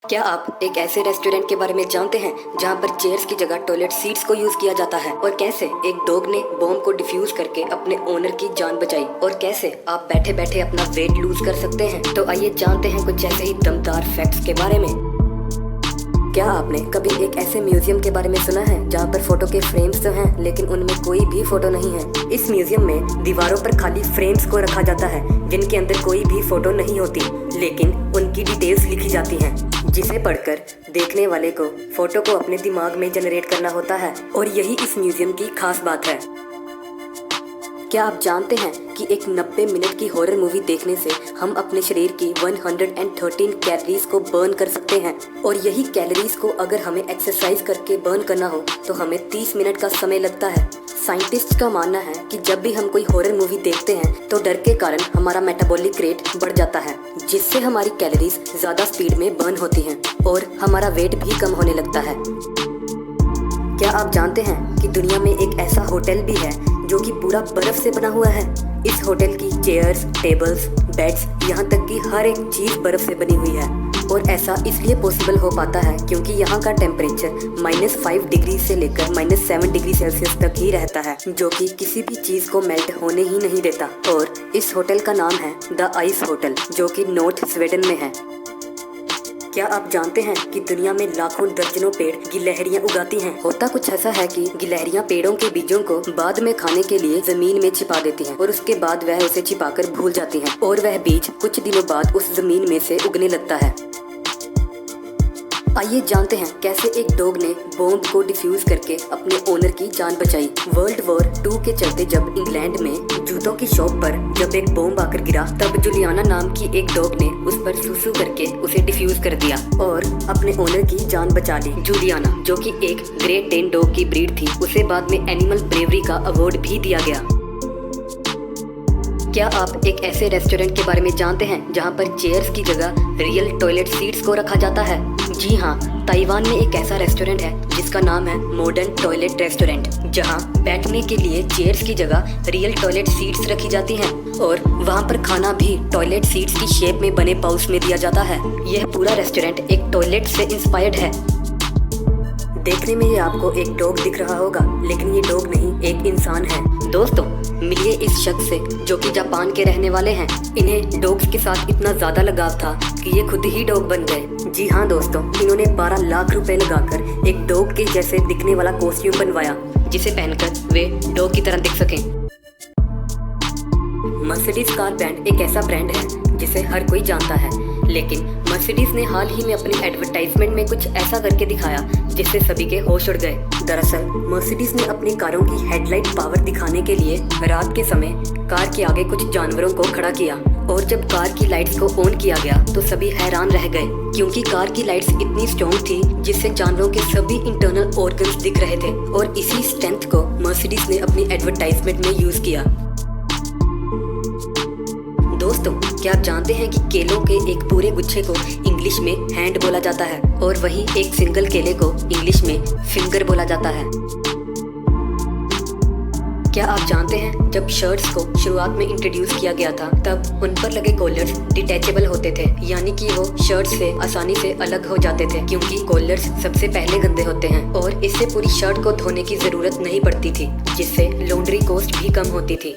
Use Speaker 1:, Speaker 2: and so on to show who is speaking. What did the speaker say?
Speaker 1: क्या आप एक ऐसे रेस्टोरेंट के बारे में जानते हैं जहां पर चेयर्स की जगह टॉयलेट सीट्स को यूज किया जाता है, और कैसे एक डॉग ने बॉम्ब को डिफ्यूज करके अपने ओनर की जान बचाई, और कैसे आप बैठे बैठे अपना वेट लूज कर सकते हैं। तो आइए जानते हैं कुछ ऐसे ही दमदार फैक्ट्स के बारे में। क्या आपने कभी एक ऐसे म्यूजियम के बारे में सुना है जहाँ पर फोटो के फ्रेम्स तो हैं लेकिन उनमें कोई भी फोटो नहीं है। इस म्यूजियम में दीवारों पर खाली फ्रेम्स को रखा जाता है जिनके अंदर कोई भी फोटो नहीं होती, लेकिन उनकी डिटेल्स लिखी जाती हैं, जिसे पढ़कर देखने वाले को फोटो को अपने दिमाग में जनरेट करना होता है। और यही इस म्यूजियम की खास बात है। क्या आप जानते हैं कि एक 90 मिनट की हॉरर मूवी देखने से हम अपने शरीर की 113 कैलोरीज को बर्न कर सकते हैं, और यही कैलोरीज को अगर हमें एक्सरसाइज करके बर्न करना हो तो हमें 30 मिनट का समय लगता है। साइंटिस्ट का मानना है कि जब भी हम कोई हॉरर मूवी देखते हैं तो डर के कारण हमारा मेटाबॉलिक रेट बढ़ जाता है, जिससे हमारी कैलोरीज ज्यादा स्पीड में बर्न होती हैं और हमारा वेट भी कम होने लगता है। क्या आप जानते हैं कि दुनिया में एक ऐसा होटल भी है जो कि पूरा बर्फ से बना हुआ है। इस होटल की चेयर्स, टेबल्स, बेड्स, यहाँ तक कि हर एक चीज बर्फ से बनी हुई है, और ऐसा इसलिए पॉसिबल हो पाता है क्योंकि यहाँ का टेम्परेचर -5 डिग्री से लेकर -7 डिग्री सेल्सियस तक ही रहता है, जो कि किसी भी चीज को मेल्ट होने ही नहीं देता। और इस होटल का नाम है द आइस होटल, जो कि नॉर्थ स्वीडन में है। क्या आप जानते हैं कि दुनिया में लाखों दर्जनों पेड़ गिलहरियां उगाती हैं। होता कुछ ऐसा है कि गिलहरियां पेड़ों के बीजों को बाद में खाने के लिए जमीन में छिपा देती हैं, और उसके बाद वह उसे छिपाकर भूल जाती हैं, और वह बीज कुछ दिनों बाद उस जमीन में से उगने लगता है। आइए जानते हैं कैसे एक डॉग ने बॉम्ब को डिफ्यूज करके अपने ओनर की जान बचाई। वर्ल्ड वॉर 2 के चलते जब इंग्लैंड में जूतों की शॉप पर जब एक बॉम्ब आकर गिरा, तब जूलियाना नाम की एक डॉग ने उस पर सुसु करके उसे डिफ्यूज कर दिया और अपने ओनर की जान बचा ली। जूलियाना, जो कि एक ग्रेट डेन डॉग की ब्रीड थी, उसे बाद में एनिमल ब्रेवरी का अवार्ड भी दिया गया। क्या आप एक ऐसे रेस्टोरेंट के बारे में जानते हैं जहां पर चेयर्स की जगह रियल टॉयलेट सीट्स को रखा जाता है? जी हाँ, ताइवान में एक ऐसा रेस्टोरेंट है जिसका नाम है मॉडर्न टॉयलेट रेस्टोरेंट, जहां बैठने के लिए चेयर्स की जगह रियल टॉयलेट सीट्स रखी जाती हैं, और वहां पर खाना भी टॉयलेट सीट्स की शेप में बने बाउल्स में दिया जाता है। यह पूरा रेस्टोरेंट एक टॉयलेट से इंस्पायर्ड है। देखने में ये आपको एक डॉग दिख रहा होगा, लेकिन ये डॉग नहीं, एक इंसान है। दोस्तों, मिलिए इस शख्स से जो कि जापान के रहने वाले हैं। इन्हें डॉग्स के साथ इतना ज्यादा लगाव था कि ये खुद ही डॉग बन गए। जी हाँ दोस्तों, इन्होंने 12 लाख रुपए लगाकर एक डॉग के जैसे दिखने वाला कॉस्ट्यूम बनवाया, जिसे पहनकर वे डॉग की तरह दिख सकें। मर्सिडीज कार ब्रांड एक ऐसा ब्रांड है जिसे हर कोई जानता है, लेकिन मर्सिडीज ने हाल ही में अपनी एडवर्टाइजमेंट में कुछ ऐसा करके दिखाया जिससे सभी के होश उड़ गए। दरअसल मर्सिडीज ने अपनी कारों की हेडलाइट पावर दिखाने के लिए रात के समय कार के आगे कुछ जानवरों को खड़ा किया, और जब कार की लाइट्स को ऑन किया गया तो सभी हैरान रह गए, क्योंकि कार की लाइट्स इतनी स्ट्रॉन्ग थी जिससे जानवरों के सभी इंटरनल ऑर्गन्स दिख रहे थे, और इसी स्ट्रेंथ को मर्सिडीज ने अपनी एडवर्टाइजमेंट में यूज किया। दोस्तों, क्या आप जानते हैं कि केलों के एक पूरे गुच्छे को इंग्लिश में हैंड बोला जाता है, और वहीं एक सिंगल केले को इंग्लिश में फिंगर बोला जाता है। क्या आप जानते हैं जब शर्ट्स को शुरुआत में इंट्रोड्यूस किया गया था तब उन पर लगे कॉलर्स डिटैचेबल होते थे, यानी कि वो शर्ट से आसानी से अलग हो जाते थे, क्योंकि कॉलर्स सबसे पहले गंदे होते हैं और इससे पूरी शर्ट को धोने की जरूरत नहीं पड़ती थी, जिससे लॉन्ड्री कॉस्ट भी कम होती थी।